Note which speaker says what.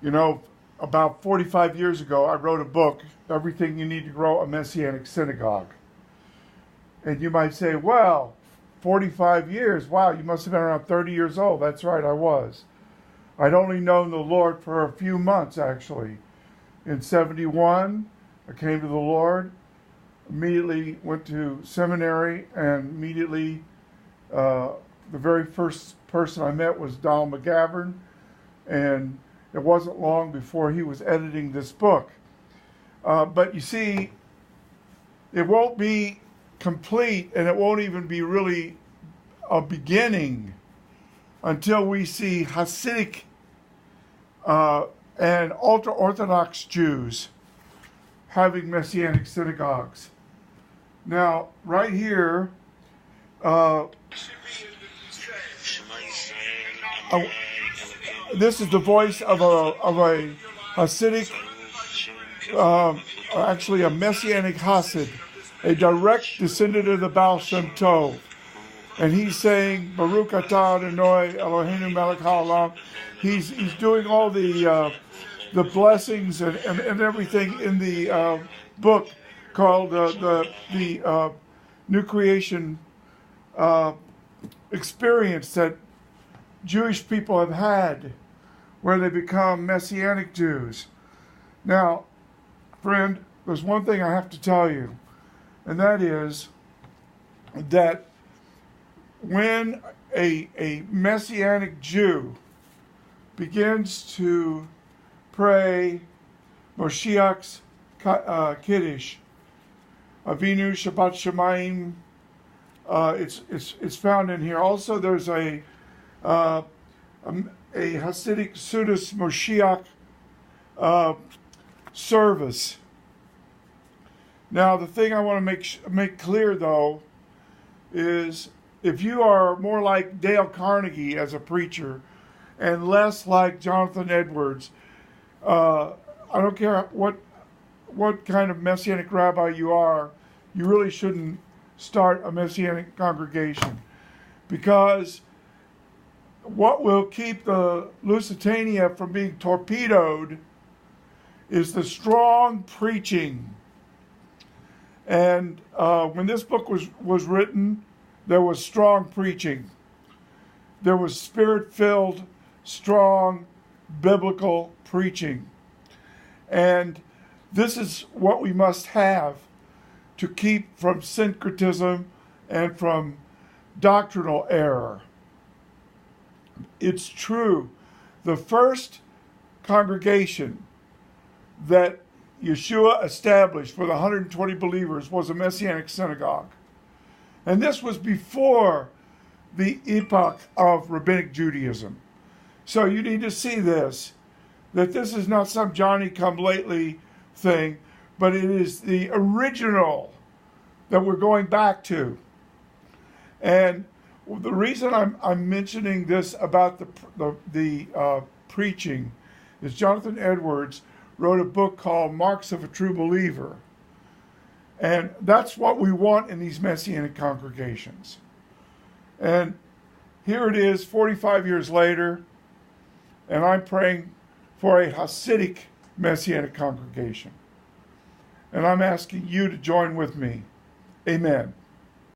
Speaker 1: You know, about 45 years ago, I wrote a book, Everything You Need to Grow a Messianic Synagogue. And you might say, well, 45 years, wow, you must have been around 30 years old. That's right, I was. I'd only known the Lord for a few months, actually. In 71, I came to the Lord, immediately went to seminary, and immediately the very first person I met was Donald McGavern, and it wasn't long before he was editing this book. But you see, it won't be complete, and it won't even be really a beginning until we see Hasidic and ultra-Orthodox Jews having Messianic synagogues. Now, right here, this is the voice of a Hasidic, actually a Messianic Hasid, a direct descendant of the Baal Shem Tov. And he's saying, Baruch atah Adonai Eloheinu melech haolam. He's doing all the blessings and everything in the book called the New Creation experience that Jewish people have had, where they become Messianic Jews. Now, friend, there's one thing I have to tell you, and that is that when a Messianic Jew begins to pray Moshiach's Kiddush, Avinu Shabbat Shemayim, it's found in here. Also, there's a Hasidic Sudas Moshiach service. Now, the thing I want to make clear, though, is if you are more like Dale Carnegie as a preacher and less like Jonathan Edwards, I don't care what kind of Messianic rabbi you are, you really shouldn't start a Messianic congregation, because what will keep the Lusitania from being torpedoed is the strong preaching. And when this book was written, there was strong preaching. There was spirit-filled, strong, biblical preaching. And this is what we must have to keep from syncretism and from doctrinal error. It's true. The first congregation that Yeshua established for the 120 believers was a Messianic synagogue. And this was before the epoch of Rabbinic Judaism. So you need to see this, that this is not some Johnny-come-lately thing, but it is the original that we're going back to. And the reason I'm mentioning this about the preaching is Jonathan Edwards wrote a book called Marks of a True Believer. And that's what we want in these Messianic congregations. And here it is 45 years later, and I'm praying for a Hasidic Messianic congregation. And I'm asking you to join with me. Amen.